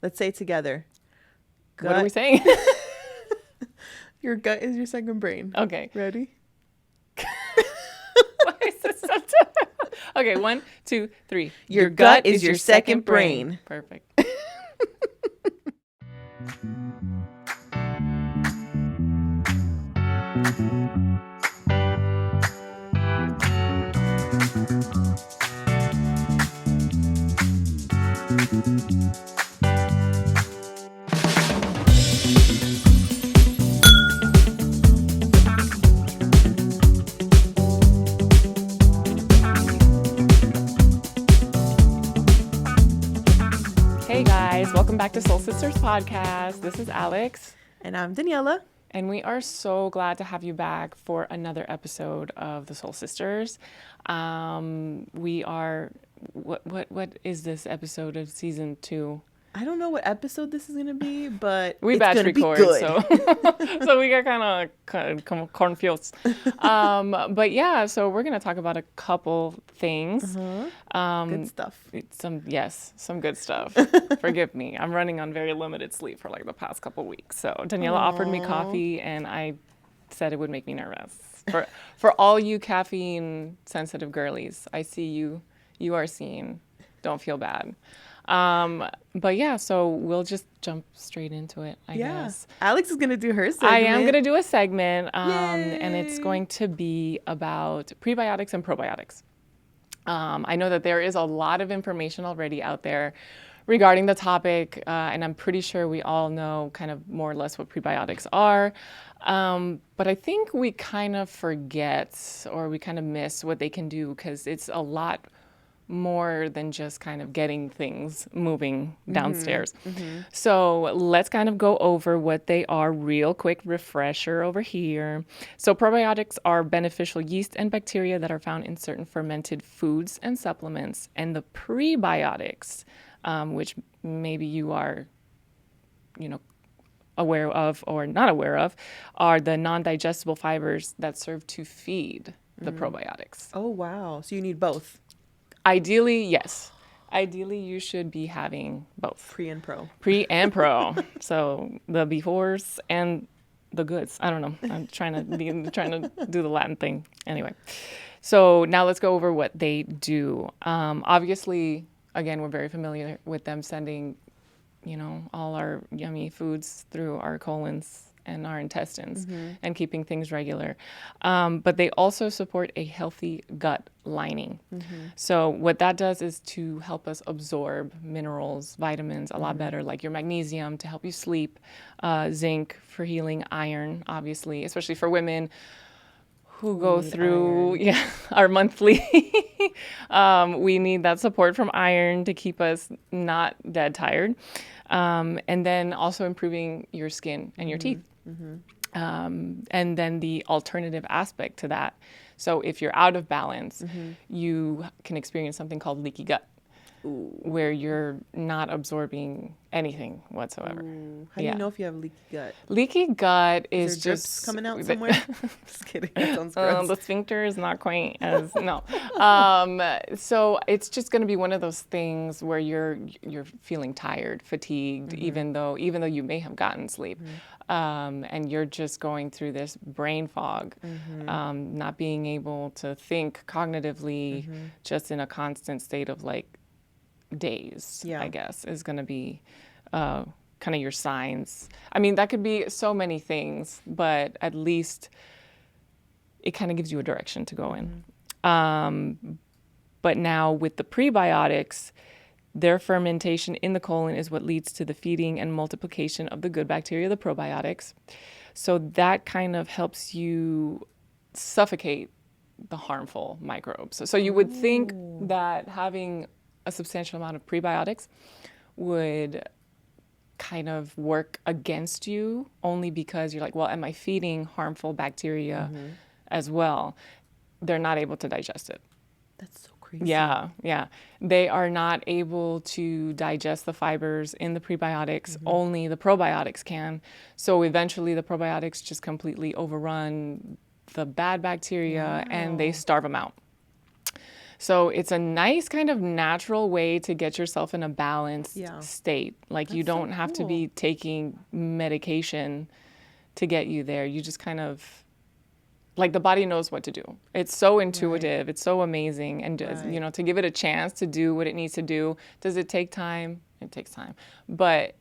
Let's say it together. What are we Gut. saying? Your gut is your second brain. Okay. Ready? Why is this so tough? Okay, 1, 2, 3. Your gut is your second brain. Perfect. Hey guys, welcome back to Soul Sisters Podcast. This is Alex. And I'm Daniela. And we are so glad to have you back for another episode of the Soul Sisters. We are, what is this episode of season 2? I don't know what episode this is going to be, but We it's batch going to be record, good. so we got kind of confused. But yeah, so we're gonna talk about a couple things. Good stuff. Some good stuff. Forgive me, I'm running on very limited sleep for like the past couple weeks. So Daniela offered me coffee, and I said it would make me nervous. For all you caffeine sensitive girlies, I see you. You are seen. Don't feel bad. But yeah, so we'll just jump straight into it, I guess. Alex is going to do her segment. I am going to do a segment, and it's going to be about prebiotics and probiotics. I know that there is a lot of information already out there regarding the topic, and I'm pretty sure we all know kind of more or less what prebiotics are. But I think we kind of forget or we kind of miss what they can do because it's a lot more than just kind of getting things moving downstairs. So let's kind of go over what they are real quick refresher over here. So probiotics are beneficial yeast and bacteria that are found in certain fermented foods and supplements. And the prebiotics, which maybe you are, aware of or not aware of, are the non-digestible fibers that serve to feed the probiotics. Oh, wow. So you need both. Ideally, yes. Ideally, you should be having both. Pre and pro. Pre and pro. So the befores and the goods. I don't know. I'm trying to do the Latin thing. Anyway. So now let's go over what they do. Obviously, again, we're very familiar with them sending, all our yummy foods through our colons and our intestines and keeping things regular. But they also support a healthy gut lining. So what that does is to help us absorb minerals, vitamins a lot better, like your magnesium to help you sleep, zinc for healing, iron, obviously, especially for women who go through our monthly. We need that support from iron to keep us not dead tired. And then also improving your skin and your teeth. And then the alternative aspect to that. So if you're out of balance, you can experience something called leaky gut, where you're not absorbing anything whatsoever. How do you know if you have leaky gut? Leaky gut is there drips just coming out somewhere? Just kidding. That sounds gross. the sphincter is not quite as no. So it's just going to be one of those things where you're feeling tired, fatigued, even though you may have gotten sleep, and you're just going through this brain fog, not being able to think cognitively, just in a constant state of like daze. I guess is going to be kind of your signs. I mean, that could be so many things, but at least it kind of gives you a direction to go in. But now with the prebiotics, their fermentation in the colon is what leads to the feeding and multiplication of the good bacteria, the probiotics. So that kind of helps you suffocate the harmful microbes. So you would think that having a substantial amount of prebiotics would kind of work against you only because you're like, well, am I feeding harmful bacteria as well? They're not able to digest it. That's so crazy. Yeah. They are not able to digest the fibers in the prebiotics. Only the probiotics can. So eventually the probiotics just completely overrun the bad bacteria and they starve them out. So it's a nice kind of natural way to get yourself in a balanced Yeah. state. Like you That's so don't have to cool. be taking medication to get you there. You just kind of like the body knows what to do. It's so intuitive. It's so amazing. And Right. to give it a chance to do what it needs to do. Does it take time? It takes time. But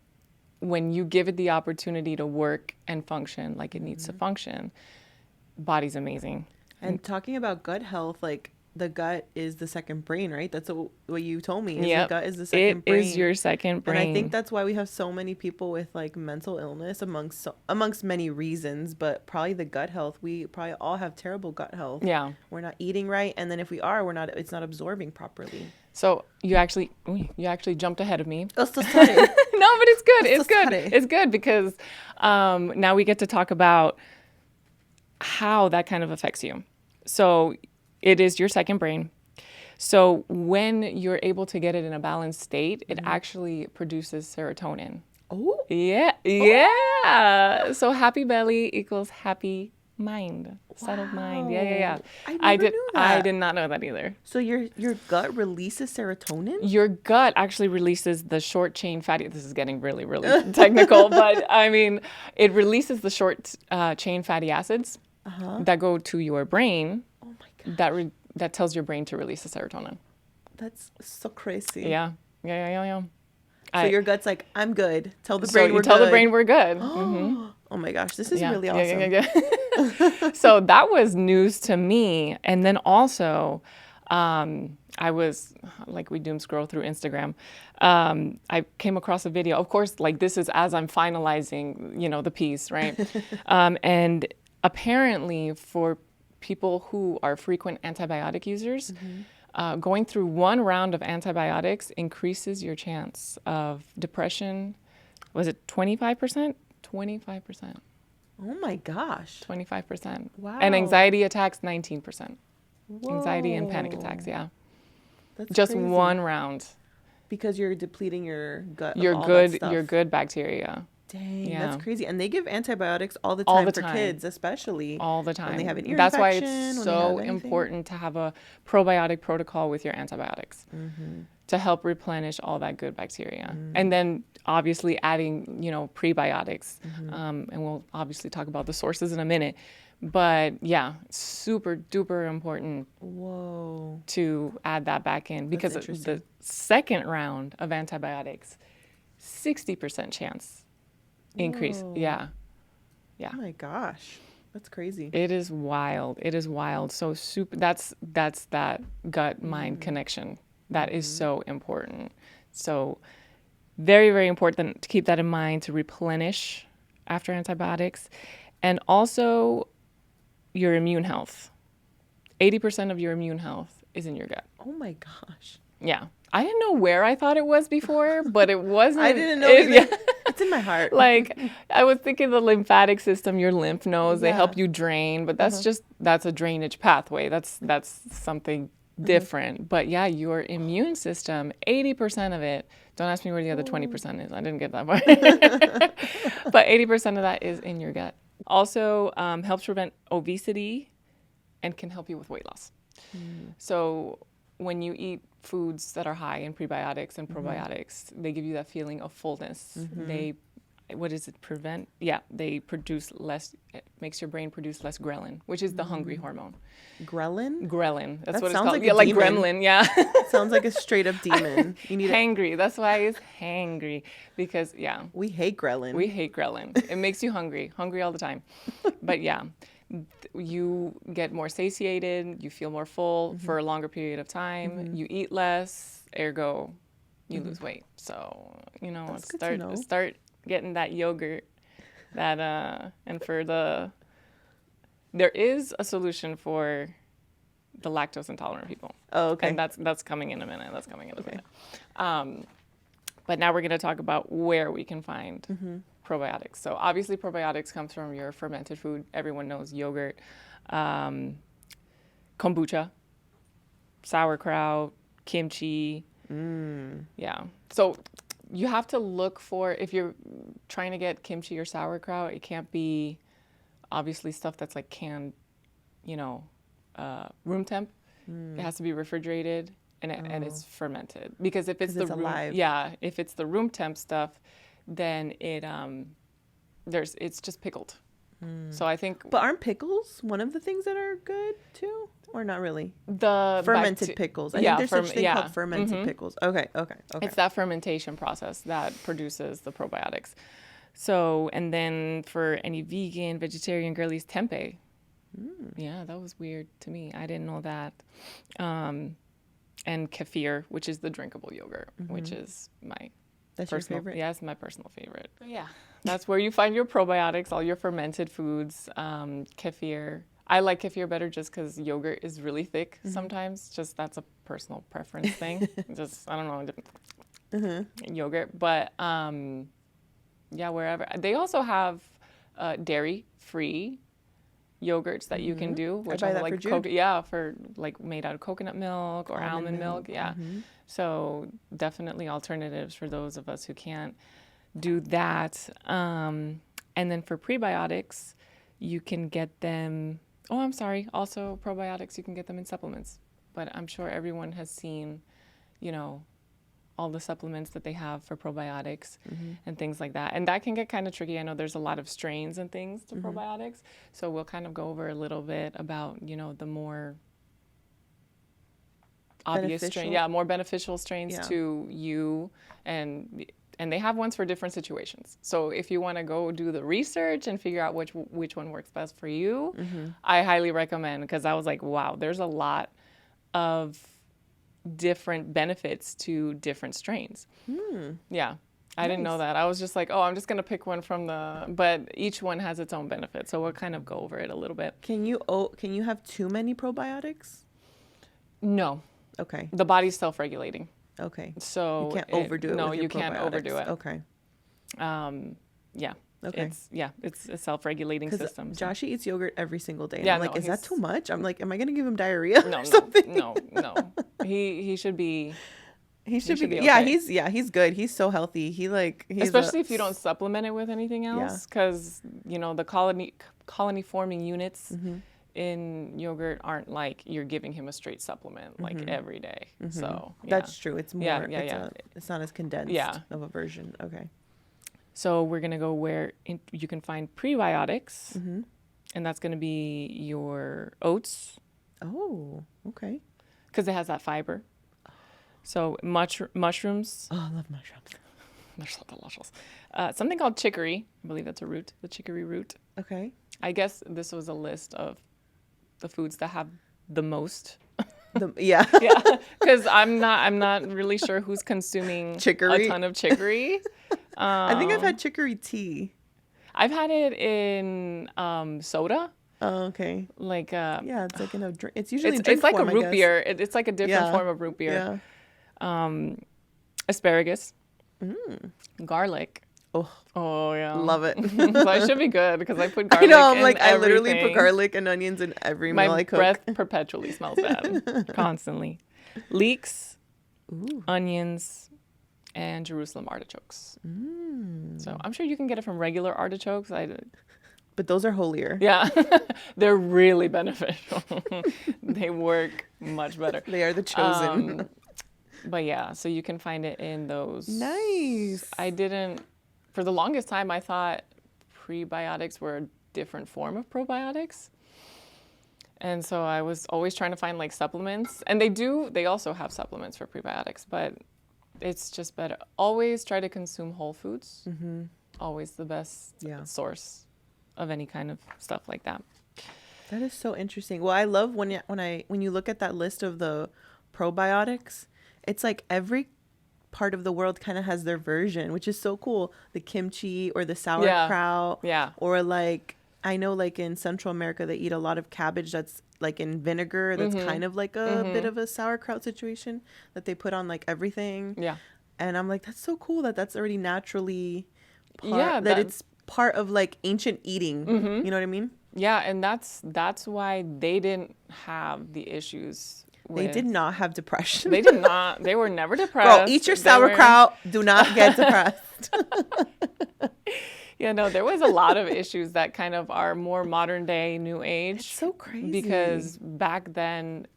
when you give it the opportunity to work and function like it needs to function, body's amazing. And talking about gut health, like the gut is the second brain, right? That's what you told me is the Yep. gut is the It second is brain. your second And I think brain. that's why we have so many people with like mental illness amongst many reasons, but probably the gut health. We probably all have terrible gut health. Yeah. We're not eating right, and then if we are, we're not. It's not absorbing properly. So you actually jumped ahead of me. Oh, so sorry. No, but it's good. Oh, so It's good. sorry. It's good because now we get to talk about how that kind of affects you. So it is your second brain. So when you're able to get it in a balanced state, it actually produces serotonin. Oh, Yeah, yeah. So happy belly equals happy mind, settled mind. Yeah, yeah, yeah. wow. I never knew I that. did not know that either. So your gut releases serotonin? Your gut actually releases the short chain fatty. This is getting really, really technical, but I mean, it releases the short chain fatty acids that go to your brain. Oh my god. That tells your brain to release the serotonin. That's so crazy. Yeah, yeah, yeah, yeah, yeah. So your gut's like, I'm good. Tell the So brain you we're tell the good. brain we're good. Oh my gosh, this is Yeah, really yeah, awesome. yeah, yeah, yeah. So that was news to me. And then also, I was like, we doom scroll through Instagram. I came across a video. Of course, like this is as I'm finalizing, the piece, right? And apparently, for people who are frequent antibiotic users, going through one round of antibiotics increases your chance of depression. Was it 25%? 25%. Oh my gosh. 25%. Wow. And anxiety attacks, 19%. Anxiety and panic Whoa. attacks, yeah. That's Just crazy. one round. Because you're depleting your gut of Your all that good, stuff. your good bacteria. Dang, Yeah. that's crazy. And they give antibiotics all the All time the for time. kids, especially All the when they time. have an ear That's why infection. it's when so they have anything. important to have a probiotic protocol with your antibiotics to help replenish all that good bacteria. And then obviously adding, prebiotics. And we'll obviously talk about the sources in a minute. But yeah, super duper important Whoa. to add that back in because the interesting. second round of antibiotics, 60% chance increase. Whoa. Yeah. Yeah. Oh my gosh. That's crazy. It is wild. It is wild. So that's that gut mind connection. That is so important. So very, very important to keep that in mind to replenish after antibiotics. And also your immune health. 80% of your immune health is in your gut. Oh my gosh. Yeah. I didn't know where I thought it was before, but it wasn't. I didn't know either. Yeah. It's in my heart. Like I was thinking the lymphatic system, your lymph nodes, they help Yeah. you drain, but that's a drainage pathway. That's something different. But yeah, your immune system, 80% of it, don't ask me where the other 20% is. I didn't get that part. But 80% of that is in your gut. Also helps prevent obesity and can help you with weight loss. So when you eat foods that are high in prebiotics and probiotics, they give you that feeling of fullness. They, what does it prevent? Yeah, they produce less, it makes your brain produce less ghrelin, which is the hungry hormone. Ghrelin? Ghrelin, that's That what it's sounds called. like a Yeah, like demon. gremlin, yeah. Sounds like a straight up demon. You need it. Hangry, that's why it's hangry. Because, yeah, We hate ghrelin. we hate ghrelin. It makes you hungry all the time. But yeah, you get more satiated, you feel more full for a longer period of time, you eat less, ergo, you lose weight. So, That's good to know. start getting that yogurt and there is a solution for the lactose intolerant people. Oh, okay. And that's coming in a minute. But now we're going to talk about where we can find probiotics. So obviously probiotics comes from your fermented food. Everyone knows yogurt, kombucha, sauerkraut, kimchi. Yeah. So you have to look for, if you're trying to get kimchi or sauerkraut, it can't be obviously stuff that's like canned, room temp. It has to be refrigerated and it's fermented. Because if it's 'Cause the it's room, alive. if it's the room temp stuff, then it's just pickled. So I think But aren't pickles one of the things that are good too, or not really? the Fermented pickles. I think there's such thing called fermented pickles. Okay. it's that fermentation process that produces the probiotics. So, and then for any vegan, vegetarian girlies, tempeh. Yeah, that was weird to me. I didn't know that. And kefir, which is the drinkable yogurt, which is my That's personal, your favorite. yeah, it's my personal favorite. But yeah, that's where you find your probiotics, all your fermented foods, kefir. I like kefir better just because yogurt is really thick sometimes. Just that's a personal preference thing. Just, I don't know, yogurt. But yeah, wherever. They also have dairy-free yogurts that you can do, which buy are that like for Jude. for like made out of coconut milk or almond milk. Yeah. So definitely alternatives for those of us who can't do that. And then for prebiotics, you can get them. Oh, I'm sorry. Also probiotics, you can get them in supplements. But I'm sure everyone has seen, all the supplements that they have for probiotics and things like that. And that can get kind of tricky. I know there's a lot of strains and things to probiotics. So we'll kind of go over a little bit about, the more obvious strain. Yeah, more beneficial strains to you. And they have ones for different situations. So if you want to go do the research and figure out which one works best for you, I highly recommend, because I was like, wow, there's a lot of different benefits to different strains. Yeah. I didn't know that. I was just like, oh, I'm just going to pick one but each one has its own benefit. So we'll kind of go over it a little bit. Can you have too many probiotics? No. Okay. The body's self-regulating. Okay. So you can't overdo it. No, with your you can't overdo it. Okay. Yeah. Okay. It's a self-regulating system. So. Joshie eats yogurt every single day. And Yeah, I'm like, no, is that too much? I'm like, am I going to give him diarrhea or No, something? no. He should be. He should be. Okay. He's good. He's so healthy. He's especially if you don't supplement it with anything else, because the colony forming units in yogurt aren't like you're giving him a straight supplement like every day. So that's true. It's more. Yeah. It's not as condensed of a version. Okay. So we're gonna go where you can find prebiotics, and that's gonna be your oats. Oh, okay. Because it has that fiber. So mushrooms. Oh, I love mushrooms. They're so delicious. Something called chicory. I believe that's a root, the chicory root. Okay. I guess this was a list of the foods that have the most. Yeah. Because I'm not really sure who's consuming chicory. A ton of chicory. I think I've had chicory tea. I've had it in soda. Oh, okay. Like it's like in a drink. It's usually it's like form, a root beer. It's like a different form of root beer. Yeah. Asparagus. Garlic. Oh yeah. Love it. So I should be good because I put garlic. I know. I'm like, everything. I literally put garlic and onions in every meal I cook. My breath perpetually smells bad, constantly. Leeks, onions, and Jerusalem artichokes. So I'm sure you can get it from regular artichokes. But those are holier. Yeah, they're really beneficial. They work much better. They are the chosen. But yeah, so you can find it in those. Nice. For the longest time, I thought prebiotics were a different form of probiotics. And so I was always trying to find like supplements. And they also have supplements for prebiotics, but it's just better. Always try to consume whole foods. Always the best source of any kind of stuff like that. That is so interesting. Well, I love when you look at that list of the probiotics, it's like every part of the world kind of has their version, which is so cool. The kimchi or the sauerkraut. Yeah. Or like, I know like in Central America, they eat a lot of cabbage that's like in vinegar. That's kind of like a bit of a sauerkraut situation that they put on like everything. Yeah. And I'm like, that's so cool that's already naturally it's part of like ancient eating. You know what I mean? Yeah. And that's why they didn't have the issues. They did not have depression. They did not. They were never depressed. Girl, eat your sauerkraut. Do not get depressed. There was a lot of issues that kind of are more modern day, new age. It's so crazy. Because back then,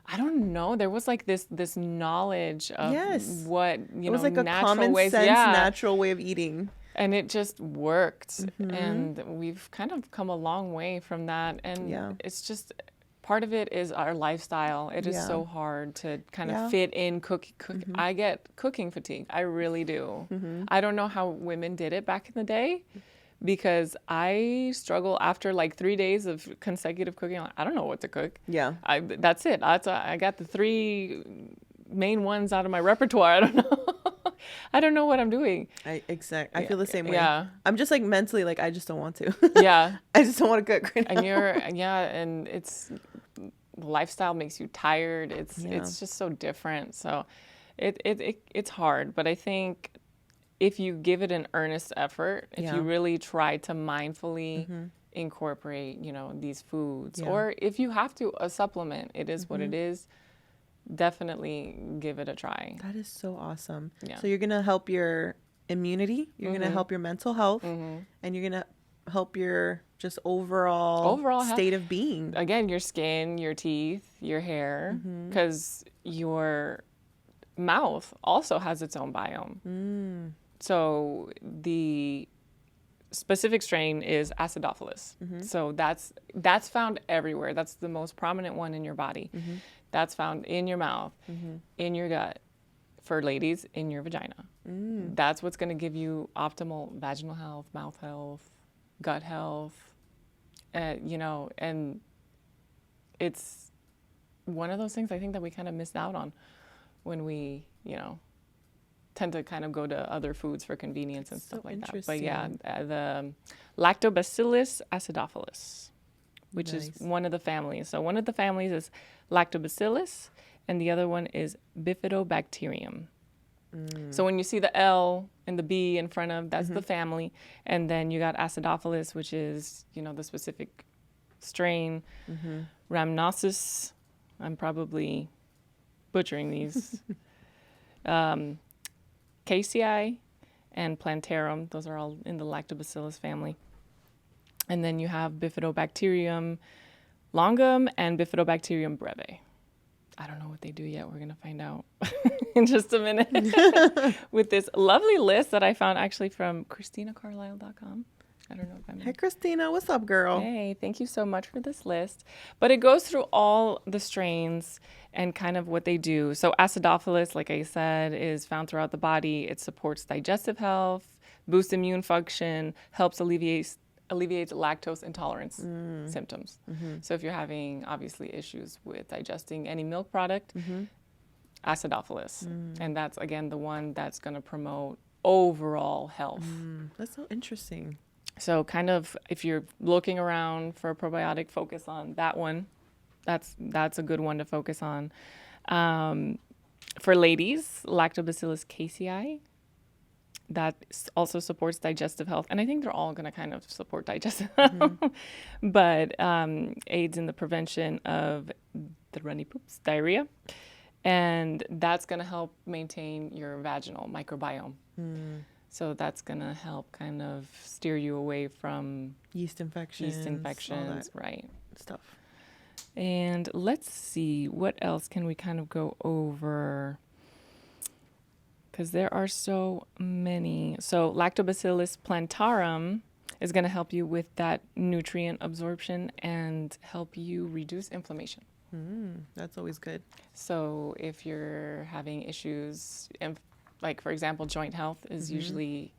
I don't know. There was like this knowledge of what, it was like a common ways. sense, natural way of eating. And it just worked. And we've kind of come a long way from that. And it's just, part of it is our lifestyle. It is so hard to kind of fit in cook. I get cooking fatigue. I really do. I don't know how women did it back in the day, because I struggle after like 3 days of consecutive cooking. I don't know what to cook. Yeah. That's it. I got the 3 main ones out of my repertoire. I don't know. I don't know what I'm doing. I feel the same way. Yeah. I'm just like mentally, like, I just don't want to. Yeah. I just don't want to cook right now. And it's, lifestyle makes you tired. It's just so different. So it's hard, but I think if you give it an earnest effort, if you really try to mindfully incorporate, these foods, or if you have to, a supplement, it is what it is. Definitely give it a try. That is so awesome. Yeah. So you're going to help your immunity, you're going to help your mental health, and you're going to help your just overall state of being. Again, your skin, your teeth, your hair, because your mouth also has its own biome. So the specific strain is acidophilus. So that's found everywhere. That's the most prominent one in your body. That's found in your mouth, in your gut, for ladies, in your vagina. That's what's going to give you optimal vaginal health, mouth health, gut health, and it's one of those things I think that we kind of missed out on when we, tend to kind of go to other foods for convenience and stuff like that. But yeah, the Lactobacillus acidophilus, which is one of the families. So one of the families is Lactobacillus, and the other one is Bifidobacterium. So when you see the L and the B in front of, that's the family. And then you got acidophilus, which is, the specific strain. Rhamnosus, I'm probably butchering these. Casei and Plantarum, those are all in the Lactobacillus family. And then you have Bifidobacterium longum and Bifidobacterium breve. I don't know what they do yet. We're going to find out in just a minute with this lovely list that I found actually from ChristinaCarlisle.com. I don't know if I'm... Hey, Christina. What's up, girl? Hey, thank you so much for this list. But it goes through all the strains and kind of what they do. So acidophilus, like I said, is found throughout the body. It supports digestive health, boosts immune function, helps alleviates lactose intolerance symptoms. So if you're having, obviously, issues with digesting any milk product, acidophilus. And that's, again, the one that's going to promote overall health. That's so interesting. So kind of, if you're looking around for a probiotic, focus on that one. That's a good one to focus on. For ladies, Lactobacillus casei. That also supports digestive health. And I think they're all going to kind of support digestive health. But aids in the prevention of the runny poops, diarrhea. And that's going to help maintain your vaginal microbiome. So that's going to help kind of steer you away from yeast infections, all that right. Stuff. And let's see, what else can we kind of go over? Because there are so many. So Lactobacillus plantarum is going to help you with that nutrient absorption and help you reduce inflammation. That's always good. So if you're having issues, like for example, joint health is usually,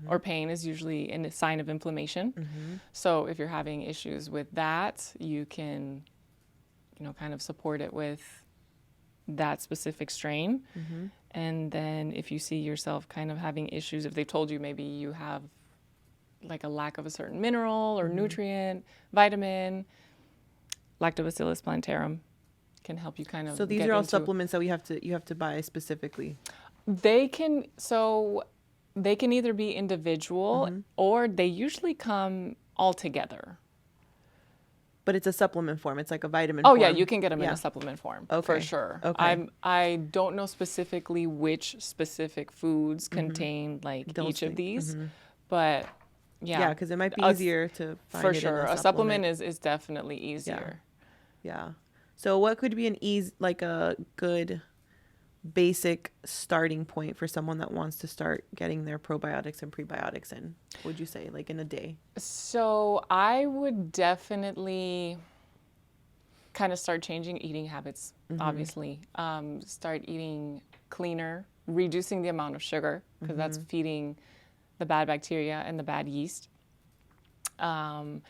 or pain is usually a sign of inflammation. So if you're having issues with that, you can, kind of support it with that specific strain. And then if you see yourself kind of having issues, if they've told you maybe you have like a lack of a certain mineral or nutrient, vitamin, Lactobacillus plantarum can help you kind of. So these are all supplements that you have to buy specifically. They can either be individual or they usually come all together. But it's a supplement form. It's like a vitamin form. Oh, yeah, you can get them in a supplement form, for sure. Okay. I don't know specifically which specific foods contain each of these, but yeah. Yeah, because it might be easier to find for it sure. in A supplement is definitely easier. Yeah. So what could be a good basic starting point for someone that wants to start getting their probiotics and prebiotics in? Would you say, like, in a day? So I would definitely kind of start changing eating habits, obviously. Start eating cleaner, reducing the amount of sugar, because that's feeding the bad bacteria and the bad yeast. And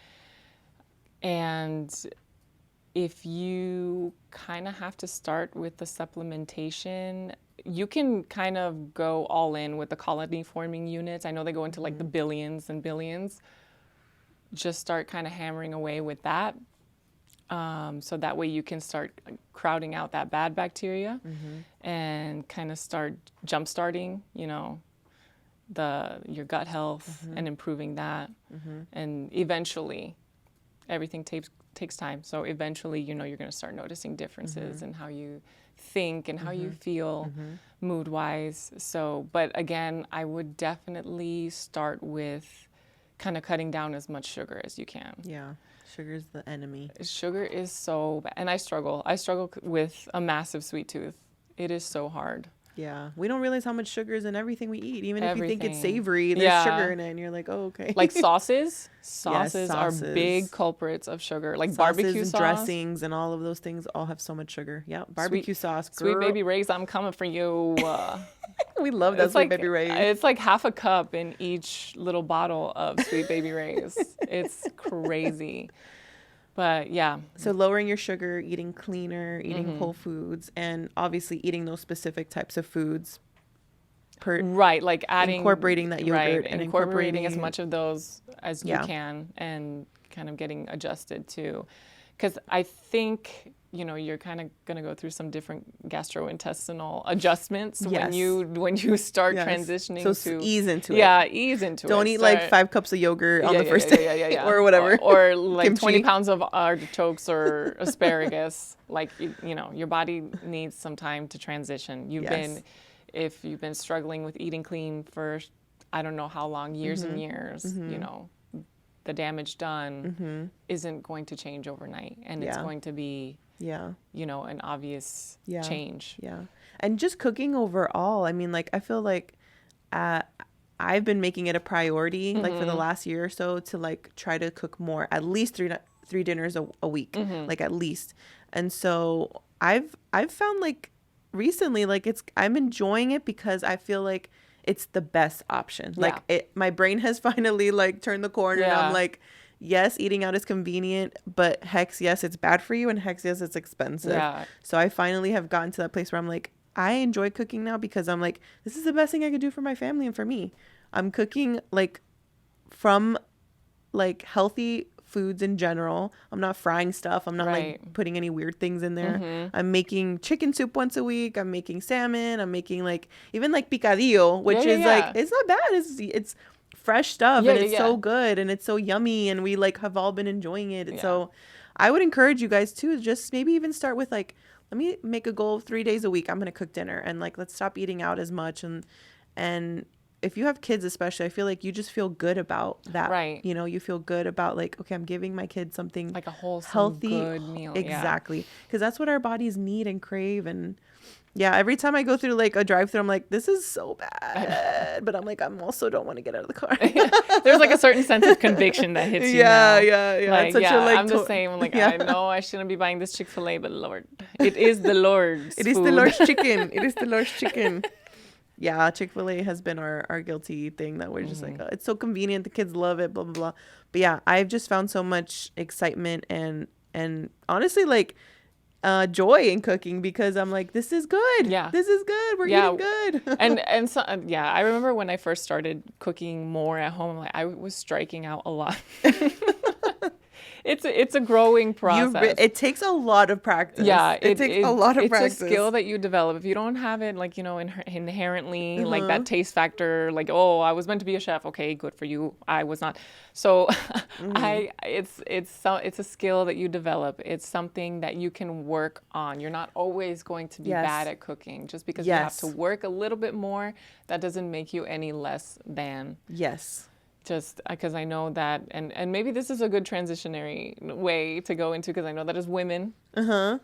if you kind of have to start with the supplementation, you can kind of go all in with the colony forming units. I know they go into like the billions and billions. Just start kind of hammering away with that. So that way you can start crowding out that bad bacteria and kind of start jump-starting, your gut health and improving that. And eventually, everything takes time. So eventually, you're going to start noticing differences in how you think and how you feel mood-wise. So, but again, I would definitely start with kind of cutting down as much sugar as you can. Yeah. Sugar's the enemy. Sugar is so bad. And I struggle. I struggle with a massive sweet tooth. It is so hard. Yeah. We don't realize how much sugar is in everything we eat. Even if you think it's savory, there's sugar in it. And you're like, oh, okay. Like sauces. Sauces are big culprits of sugar. Like sauces, barbecue sauce. Dressings and all of those things all have so much sugar. Yeah. Barbecue sauce. Girl. Sweet Baby Ray's, I'm coming for you. We love that Sweet Baby Ray's. It's like half a cup in each little bottle of Sweet Baby Ray's. It's crazy. But yeah. So lowering your sugar, eating cleaner, eating whole foods, and obviously eating those specific types of foods. Right, like incorporating that yogurt and incorporating as much of those as you can, and kind of getting adjusted to. Because I think, you're kind of going to go through some different gastrointestinal adjustments when you start transitioning to ease into it. Yeah, ease into it. Don't eat like 5 cups of yogurt on the first day or whatever. Or like 20 pounds of artichokes or asparagus. Like, your body needs some time to transition. If you've been struggling with eating clean for I don't know how long, years and years, the damage done isn't going to change overnight, and it's going to be an obvious change. Yeah. And just cooking overall, I mean, like, I feel like I've been making it a priority like for the last year or so to like try to cook more, at least three dinners a week, like at least. And so I've found like recently, like I'm enjoying it because I feel like it's the best option. Like my brain has finally like turned the corner and I'm like, yes, eating out is convenient, but heck yes, it's bad for you, and heck yes, it's expensive. Yeah. So I finally have gotten to that place where I'm like, I enjoy cooking now because I'm like, this is the best thing I could do for my family and for me. I'm cooking like from like healthy foods in general. I'm not frying stuff. I'm not like putting any weird things in there. I'm making chicken soup once a week. I'm making salmon. I'm making like even like picadillo, which is like, it's not bad. It's fresh stuff and it's so good and it's so yummy, and we like have all been enjoying it. And so I would encourage you guys to just maybe even start with like, let me make a goal of 3 days a week. I'm going to cook dinner, and like, let's stop eating out as much. And if you have kids, especially, I feel like you just feel good about that. Right. You feel good about like, okay, I'm giving my kids something like a wholesome, healthy, good meal. Exactly. Because that's what our bodies need and crave. And every time I go through like a drive-thru, I'm like, this is so bad. But I'm like, I'm also don't want to get out of the car. There's like a certain sense of conviction that hits you. Yeah. Like, I'm the same. I'm like, I know I shouldn't be buying this Chick-fil-A, but Lord, it is the Lord's It is the Lord's chicken. It is the Lord's chicken. Yeah, Chick-fil-A has been our guilty thing that we're just like, oh, it's so convenient. The kids love it, blah, blah, blah. But yeah, I've just found so much excitement and honestly, like, joy in cooking, because I'm like, this is good. Yeah. This is good. We're eating good. and so, I remember when I first started cooking more at home, like I was striking out a lot. It's a growing process. It takes a lot of practice. Yeah, it takes a lot of practice. It's a skill that you develop. If you don't have it, like, inherently, like that taste factor, like, oh, I was meant to be a chef. Okay, good for you. I was not. So it's a skill that you develop. It's something that you can work on. You're not always going to be bad at cooking. Just because you have to work a little bit more, that doesn't make you any less than. Yes. just because I know that, and maybe this is a good transitionary way to go into, because I know that as women,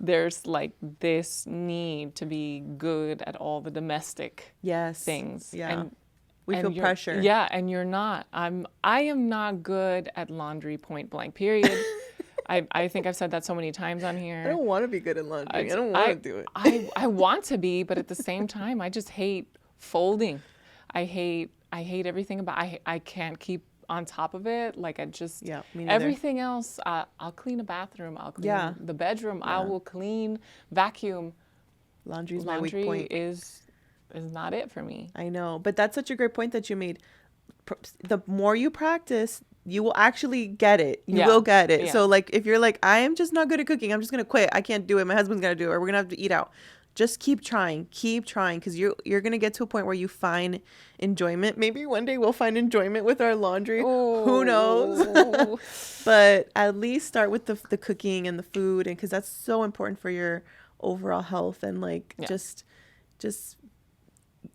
there's like this need to be good at all the domestic things. Yeah. And we feel pressure. Yeah, and you're not. I am not good at laundry, point blank, period. I think I've said that so many times on here. I don't want to be good at laundry. I don't want to do it. I want to be, but at the same time, I just hate folding. I hate everything about. I can't keep on top of it. Like me neither. Everything else. I'll clean a bathroom. I'll clean the bedroom. I will clean, vacuum. Laundry's my weak point. Is not it for me. I know, but that's such a great point that you made. The more you practice, you will actually get it. You will get it. So like, if you're like, I am just not good at cooking, I'm just going to quit. I can't do it. My husband's going to do it, or we're going to have to eat out. Just keep trying, because you're going to get to a point where you find enjoyment. Maybe one day we'll find enjoyment with our laundry. Ooh. Who knows? But at least start with the cooking and the food, and because that's so important for your overall health, and like just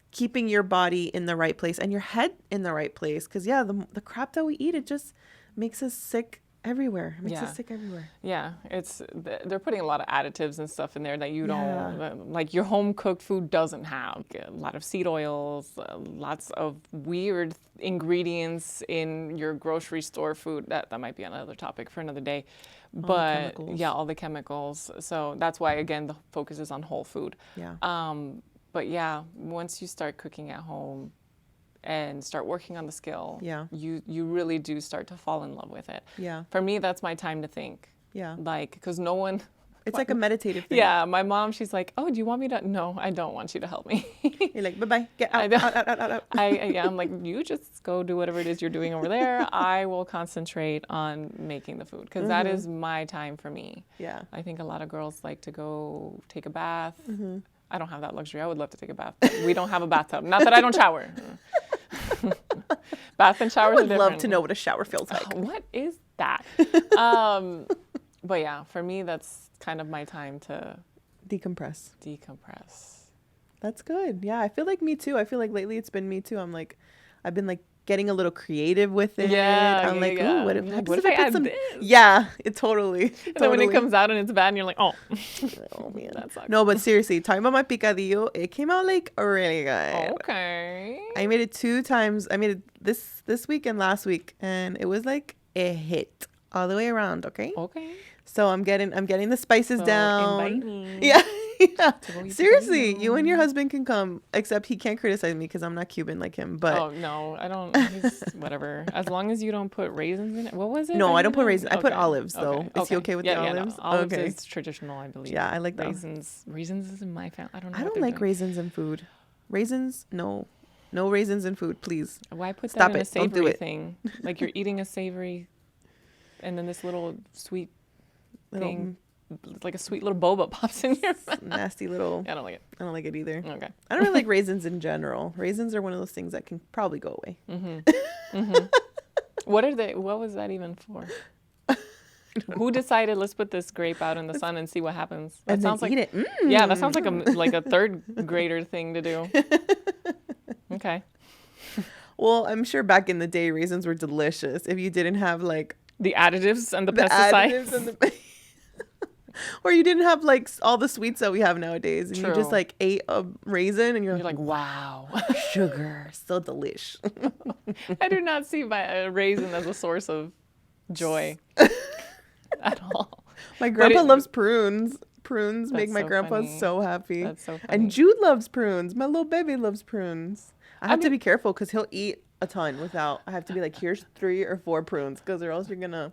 keeping your body in the right place and your head in the right place. Because the crap that we eat, it just makes us sick everywhere. It makes us sick everywhere. Yeah, they're putting a lot of additives and stuff in there that you don't, like your home cooked food doesn't have. A lot of seed oils, lots of weird ingredients in your grocery store food. That might be another topic for another day. But all the chemicals. So that's why, again, the focus is on whole food. Yeah. But yeah, once you start cooking at home and start working on the skill, you really do start to fall in love with it. Yeah. For me, that's my time to think. Yeah. Like, because no one... It's like a meditative thing. Yeah, my mom, she's like, oh, do you want me to... No, I don't want you to help me. You're like, bye-bye, get out. I'm like, you just go do whatever it is you're doing over there. I will concentrate on making the food, because that is my time for me. Yeah. I think a lot of girls like to go take a bath. I don't have that luxury. I would love to take a bath, but we don't have a bathtub. Not that I don't shower. Bath and showers are different. I would love to know what a shower feels like. What is that? But yeah, for me, that's kind of my time to decompress. That's good. Yeah, I feel like me too. I feel like lately it's been me too. I've been like getting a little creative with it. I'm like, ooh, what if I add this? Yeah, it totally. And then when it comes out and it's bad, and you're like, oh man, that sucks. No, but seriously, talking about my picadillo, it came out like really good. Okay. I made it 2 times. I made it this week and last week, and it was like a hit all the way around. Okay. So I'm getting the spices down. Invite me. Yeah. Yeah. Seriously, you and your husband can come, except he can't criticize me because I'm not Cuban like him. But oh no, I don't. He's whatever. As long as you don't put raisins in it. What was it? No, I don't put raisins. I put olives though. Is he okay with the olives? No. Olives is traditional, I believe. Yeah, I like raisins. Raisins is in my family. I don't know. I don't like raisins in food. Raisins, no raisins in food, please. Why put that in a savory thing? Like you're eating a savory, and then this little sweet thing. It's like a sweet little boba pops in your mouth. Nasty little. I don't like it. I don't like it either. Okay. I don't really like raisins in general. Raisins are one of those things that can probably go away. What was that even for? Who decided, let's put this grape out in the sun and see what happens? That sounds like, eat it. Yeah, that sounds like a third grader thing to do. Okay. Well, I'm sure back in the day, raisins were delicious if you didn't have like the additives and the pesticides. Or you didn't have like all the sweets that we have nowadays, and you just like ate a raisin and you're like, wow, sugar, so delish. I do not see a raisin as a source of joy at all. My grandpa loves prunes. Prunes make my grandpa so happy. That's so funny. And Jude loves prunes. My little baby loves prunes. I have to be careful because he'll eat a ton without. I have to be like, here's 3 or 4 prunes, because or else you're gonna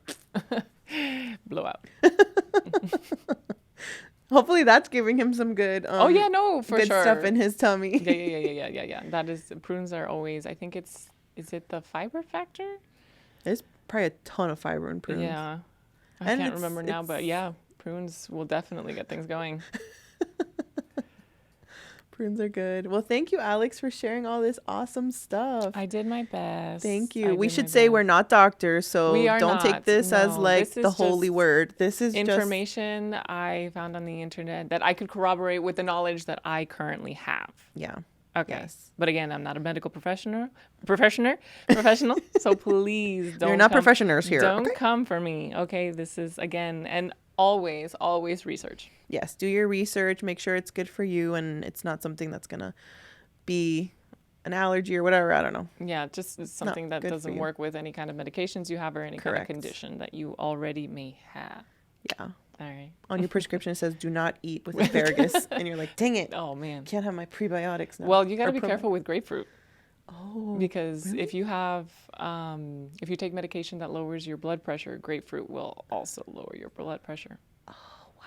blow out. Hopefully that's giving him some good for good sure stuff in his tummy. Yeah. That is, prunes are always, I think is it the fiber factor? There's probably a ton of fiber in prunes. Yeah. I can't remember now, but yeah, prunes will definitely get things going. Prunes are good. Well, thank you, Alex, for sharing all this awesome stuff. I did my best. Thank you. We should say we're not doctors, so don't take this as like the holy word. This is information I found on the internet that I could corroborate with the knowledge that I currently have. Yeah. Okay. Yes. But again, I'm not a medical professional. So please don't. You're not professionals here. Don't okay? come for me. Okay. This is again, and always research. Yes. Do your research. Make sure it's good for you and it's not something that's going to be an allergy or whatever. I don't know. Yeah. Just something that doesn't work with any kind of medications you have or any kind of condition that you already may have. Yeah. All right. On your prescription, it says do not eat with asparagus. And you're like, dang it. Oh, man. Can't have my prebiotics now. Well, you got to be careful with grapefruit. Oh. Because really? if you have, if you take medication that lowers your blood pressure, grapefruit will also lower your blood pressure. Oh, wow.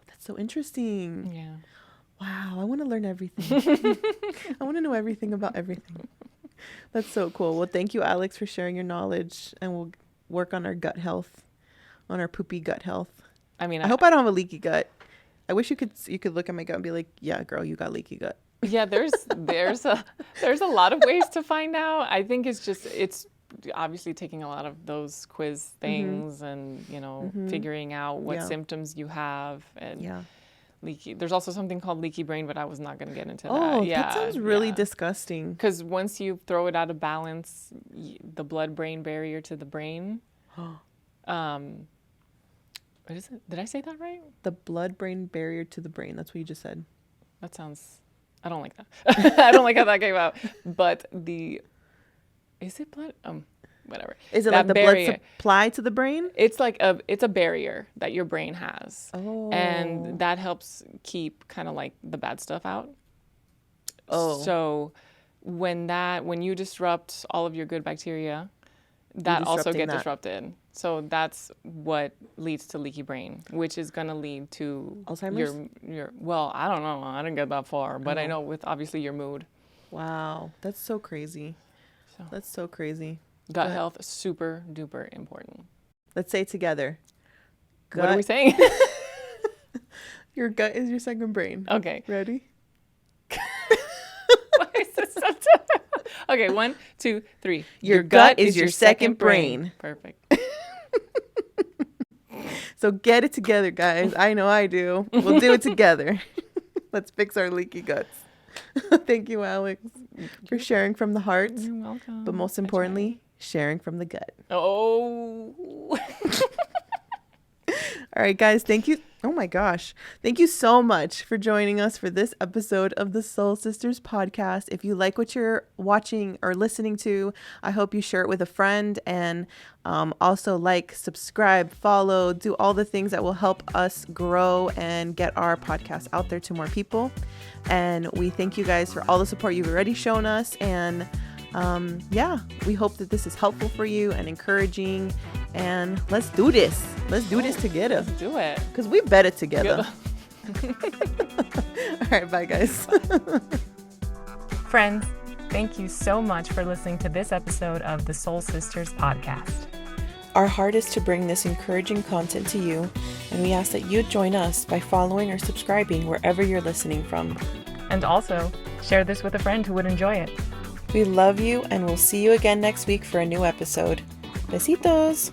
That's so interesting. Yeah. Wow. I want to learn everything. I want to know everything about everything. That's so cool. Well, thank you, Alex, for sharing your knowledge. And we'll work on our gut health, on our poopy gut health. I mean, I hope I don't have a leaky gut. I wish you could look at my gut and be like, yeah, girl, you got leaky gut. Yeah, there's a lot of ways to find out. I think it's obviously taking a lot of those quiz things and, figuring out what symptoms you have and leaky. There's also something called leaky brain, but I was not going to get into that. Oh, that sounds really disgusting. Because once you throw it out of balance, the blood-brain barrier to the brain, what is it? Did I say that right? The blood-brain barrier to the brain. That's what you just said. That sounds... I don't like that. I don't like how that came out. But is it blood? Whatever. Is it that like the barrier, blood supply to the brain? It's like it's a barrier that your brain has. Oh. And that helps keep kind of like the bad stuff out. Oh. So when you disrupt all of your good bacteria, that also gets disrupted. So that's what leads to leaky brain, which is going to lead to Alzheimer's? Your well, I don't know. I didn't get that far, but I know with obviously your mood. Wow. That's so crazy. That's so crazy. Gut health, super duper important. Let's say it together. What are we saying? Your gut is your second brain. Okay. Ready? Why is this so tough? Okay, 1, 2, 3. Your gut is your second brain. Perfect. So get it together, guys. I know I do. We'll do it together. Let's fix our leaky guts. Thank you, Alex, for sharing from the heart. You're welcome. But most importantly, sharing from the gut. Oh. All right, guys. Thank you. Oh, my gosh. Thank you so much for joining us for this episode of the Soul Sisters podcast. If you like what you're watching or listening to, I hope you share it with a friend and also subscribe, follow, do all the things that will help us grow and get our podcast out there to more people. And we thank you guys for all the support you've already shown us. And we hope that this is helpful for you and encouraging. And let's do this. Let's do this together. Let's do it. Because we bet it together. All right, bye, guys. Friends, thank you so much for listening to this episode of the Soul Sisters podcast. Our heart is to bring this encouraging content to you, and we ask that you join us by following or subscribing wherever you're listening from. And also, share this with a friend who would enjoy it. We love you, and we'll see you again next week for a new episode. Besitos!